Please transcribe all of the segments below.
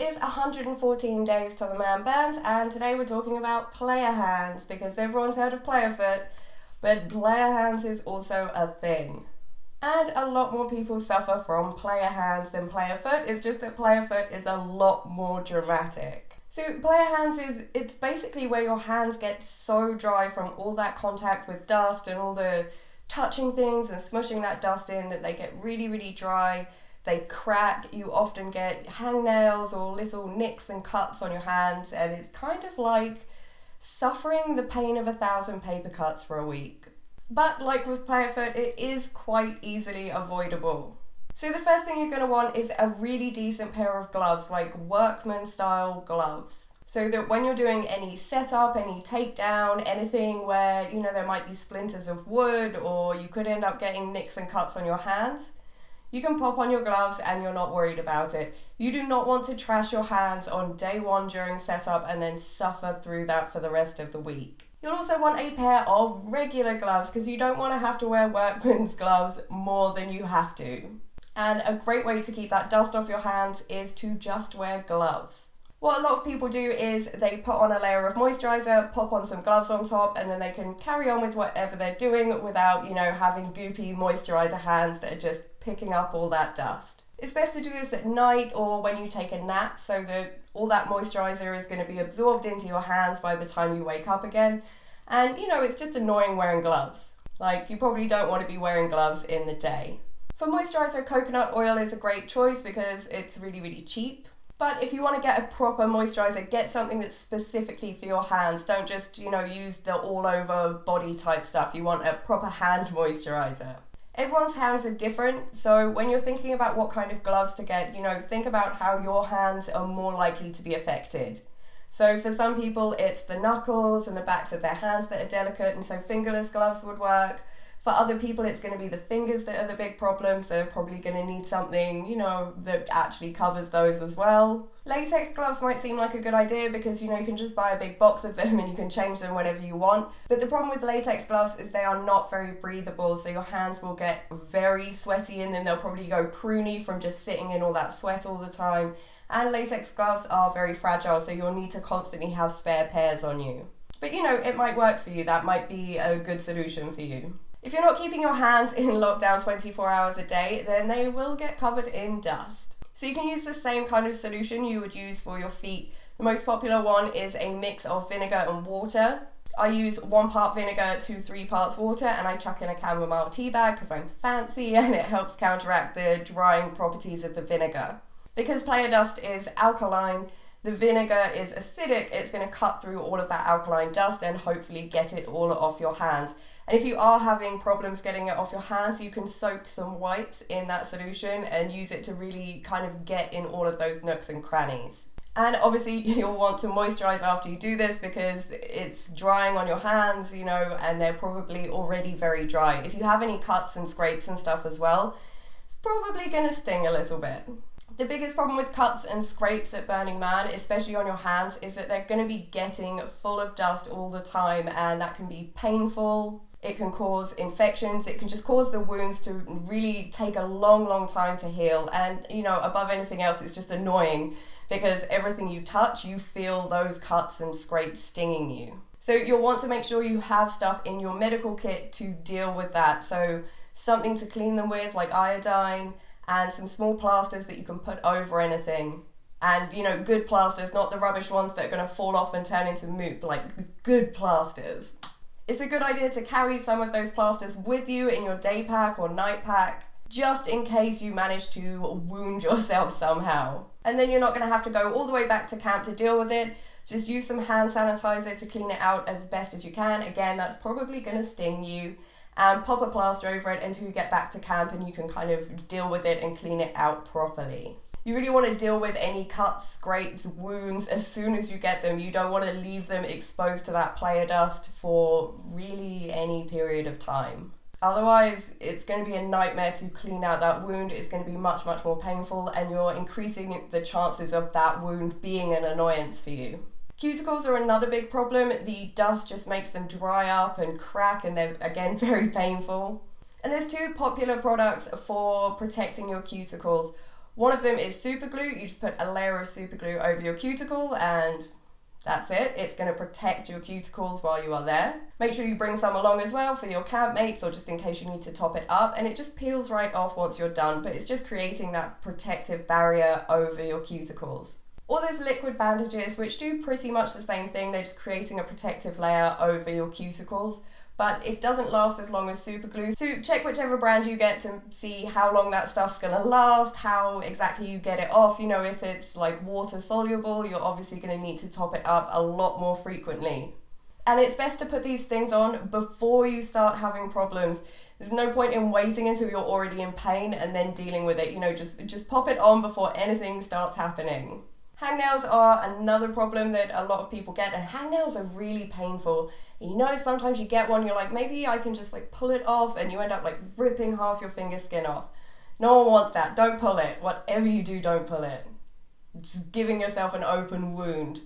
is 114 days till the man burns, and today we're talking about Playa hands because everyone's heard of Playa foot, but Playa hands is also a thing. And a lot more people suffer from Playa hands than Playa foot. It's just that Playa foot is a lot more dramatic. So Playa hands it's basically where your hands get so dry from all that contact with dust and all the touching things and smushing that dust in that they get really, really dry. They crack. You often get hangnails or little nicks and cuts on your hands, and it's kind of like suffering the pain of 1,000 paper cuts for a week. But like with Playa foot, it is quite easily avoidable. So the first thing you're going to want is a really decent pair of gloves, like workman style gloves. So that when you're doing any setup, any takedown, anything where, there might be splinters of wood or you could end up getting nicks and cuts on your hands, you can pop on your gloves and you're not worried about it. You do not want to trash your hands on day one during setup and then suffer through that for the rest of the week. You'll also want a pair of regular gloves because you don't want to have to wear workman's gloves more than you have to. And a great way to keep that dust off your hands is to just wear gloves. What a lot of people do is they put on a layer of moisturizer, pop on some gloves on top, and then they can carry on with whatever they're doing without, having goopy moisturizer hands that are just picking up all that dust. It's best to do this at night or when you take a nap so that all that moisturizer is going to be absorbed into your hands by the time you wake up again. And, it's just annoying wearing gloves. Like, you probably don't want to be wearing gloves in the day. For moisturizer, coconut oil is a great choice because it's really, really cheap. But if you want to get a proper moisturizer, get something that's specifically for your hands. Don't just, use the all over body type stuff. You want a proper hand moisturizer. Everyone's hands are different, so when you're thinking about what kind of gloves to get, think about how your hands are more likely to be affected. So for some people, it's the knuckles and the backs of their hands that are delicate, and so fingerless gloves would work. For other people, it's going to be the fingers that are the big problem, so they're probably going to need something, that actually covers those as well. Latex gloves might seem like a good idea because, you can just buy a big box of them and you can change them whenever you want. But the problem with latex gloves is they are not very breathable, so your hands will get very sweaty in them. They'll probably go pruny from just sitting in all that sweat all the time. And latex gloves are very fragile, so you'll need to constantly have spare pairs on you. But, it might work for you. That might be a good solution for you. If you're not keeping your hands in lockdown 24 hours a day, then they will get covered in dust. So you can use the same kind of solution you would use for your feet. The most popular one is a mix of vinegar and water. I use 1 part vinegar to 3 parts water, and I chuck in a chamomile tea bag because I'm fancy and it helps counteract the drying properties of the vinegar. Because Playa dust is alkaline, the vinegar is acidic, it's going to cut through all of that alkaline dust and hopefully get it all off your hands. And if you are having problems getting it off your hands, you can soak some wipes in that solution and use it to really kind of get in all of those nooks and crannies. And obviously you'll want to moisturize after you do this because it's drying on your hands, and they're probably already very dry. If you have any cuts and scrapes and stuff as well, it's probably going to sting a little bit. The biggest problem with cuts and scrapes at Burning Man, especially on your hands, is that they're going to be getting full of dust all the time, and that can be painful. It can cause infections. It can just cause the wounds to really take a long, long time to heal. And, above anything else, it's just annoying because everything you touch, you feel those cuts and scrapes stinging you. So you'll want to make sure you have stuff in your medical kit to deal with that. So something to clean them with, like iodine, and some small plasters that you can put over anything. And, good plasters, not the rubbish ones that are going to fall off and turn into moop, like good plasters. It's a good idea to carry some of those plasters with you in your day pack or night pack, just in case you manage to wound yourself somehow. And then you're not going to have to go all the way back to camp to deal with it. Just use some hand sanitizer to clean it out as best as you can. Again, that's probably going to sting you. And pop a plaster over it until you get back to camp and you can kind of deal with it and clean it out properly. You really want to deal with any cuts, scrapes, wounds as soon as you get them. You don't want to leave them exposed to that Playa dust for really any period of time. Otherwise, it's going to be a nightmare to clean out that wound. It's going to be much, much more painful, and you're increasing the chances of that wound being an annoyance for you. Cuticles are another big problem. The dust just makes them dry up and crack, and they're, again, very painful. And there's 2 popular products for protecting your cuticles. One of them is super glue. You just put a layer of super glue over your cuticle and that's it. It's going to protect your cuticles while you are there. Make sure you bring some along as well for your campmates or just in case you need to top it up, and it just peels right off once you're done, but it's just creating that protective barrier over your cuticles. Or there's liquid bandages, which do pretty much the same thing. They're just creating a protective layer over your cuticles, but it doesn't last as long as super glue. So check whichever brand you get to see how long that stuff's gonna last, how exactly you get it off. You know, if it's like water soluble, you're obviously gonna need to top it up a lot more frequently. And it's best to put these things on before you start having problems. There's no point in waiting until you're already in pain and then dealing with it. You know, just pop it on before anything starts happening. Hangnails are another problem that a lot of people get, and hangnails are really painful. You know, sometimes you get one, you're like, maybe I can just like pull it off, and you end up like ripping half your finger skin off. No one wants that. Don't pull it. Whatever you do, don't pull it. Just giving yourself an open wound,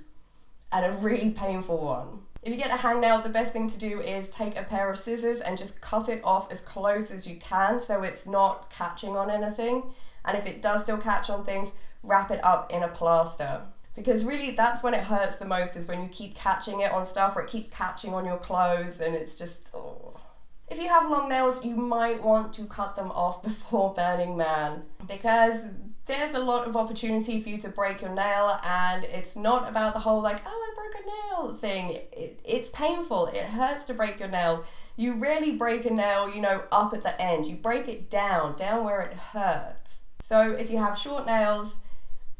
and a really painful one. If you get a hangnail, the best thing to do is take a pair of scissors and just cut it off as close as you can so it's not catching on anything. And if it does still catch on things, wrap it up in a plaster. Because really that's when it hurts the most, is when you keep catching it on stuff or it keeps catching on your clothes, and it's just, oh. If you have long nails, you might want to cut them off before Burning Man, because there's a lot of opportunity for you to break your nail, and it's not about the whole like, oh, I broke a nail thing. It's painful. It hurts to break your nail. You rarely break a nail, you know, up at the end. You break it down where it hurts. So if you have short nails,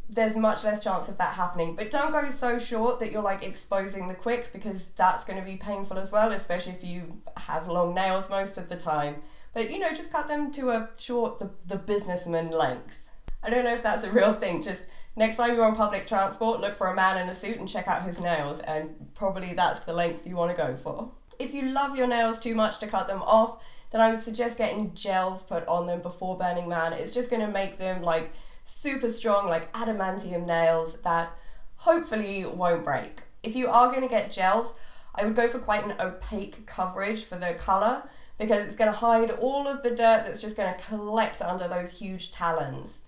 there's much less chance of that happening. But don't go so short that you're like exposing the quick, because that's going to be painful as well, especially if you have long nails most of the time. But you know, just cut them to a short, the businessman length. I don't know if that's a real thing. Just next time you're on public transport, look for a man in a suit and check out his nails, and probably that's the length you want to go for. If you love your nails too much to cut them off, then I would suggest getting gels put on them before Burning Man. It's just going to make them like super strong, like adamantium nails that hopefully won't break. If you are going to get gels, I would go for quite an opaque coverage for the colour, because it's going to hide all of the dirt that's just going to collect under those huge talons.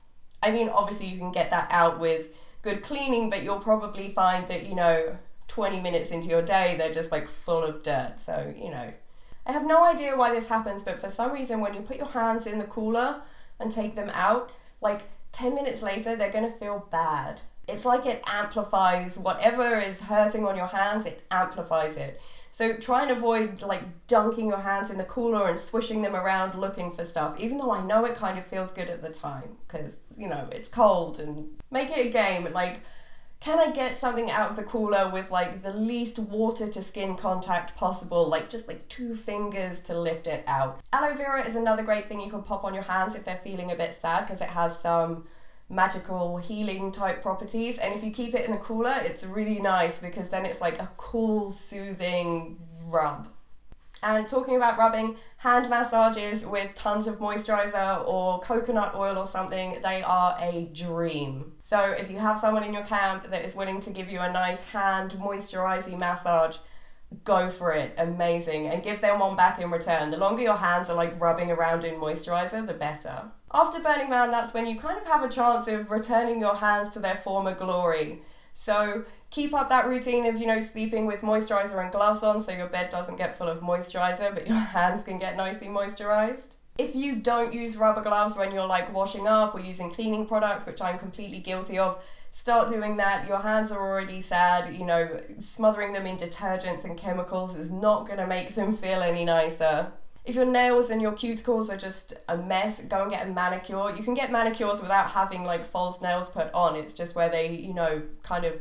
I mean, obviously you can get that out with good cleaning, but you'll probably find that, you know, 20 minutes into your day, they're just like full of dirt. So, you know, I have no idea why this happens, but for some reason, when you put your hands in the cooler and take them out, like 10 minutes later, they're going to feel bad. It's like it amplifies whatever is hurting on your hands, it amplifies it. So try and avoid like dunking your hands in the cooler and swishing them around looking for stuff, even though I know it kind of feels good at the time because, you know, it's cold. And make it a game, like, can I get something out of the cooler with like the least water to skin contact possible, like just like 2 fingers to lift it out. Aloe vera is another great thing you can pop on your hands if they're feeling a bit sad, because it has some magical healing type properties, and if you keep it in a cooler, it's really nice because then it's like a cool, soothing rub. And talking about rubbing, hand massages with tons of moisturizer or coconut oil or something, they are a dream. So if you have someone in your camp that is willing to give you a nice hand moisturizing massage, go for it. Amazing. And give them one back in return. The longer your hands are like rubbing around in moisturizer, the better. After Burning Man, that's when you kind of have a chance of returning your hands to their former glory. So keep up that routine of, you know, sleeping with moisturizer and gloves on so your bed doesn't get full of moisturizer, but your hands can get nicely moisturized. If you don't use rubber gloves when you're like washing up or using cleaning products, which I'm completely guilty of, start doing that. Your hands are already sad, you know, smothering them in detergents and chemicals is not going to make them feel any nicer. If your nails and your cuticles are just a mess, go and get a manicure. You can get manicures without having like false nails put on. It's just where they, you know, kind of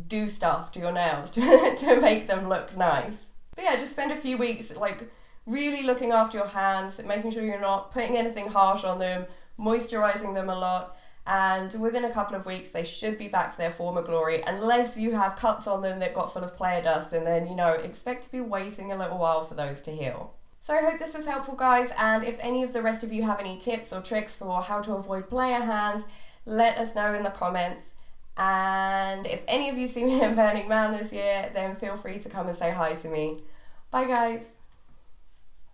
do stuff to your nails to make them look nice. But yeah, just spend a few weeks like really looking after your hands, making sure you're not putting anything harsh on them, moisturizing them a lot, and within a couple of weeks they should be back to their former glory, unless you have cuts on them that got full of Playa dust, and then, you know, expect to be waiting a little while for those to heal. So I hope this was helpful, guys, and if any of the rest of you have any tips or tricks for how to avoid Playa hands, let us know in the comments. And if any of you see me at Burning Man this year, then feel free to come and say hi to me. Bye, guys.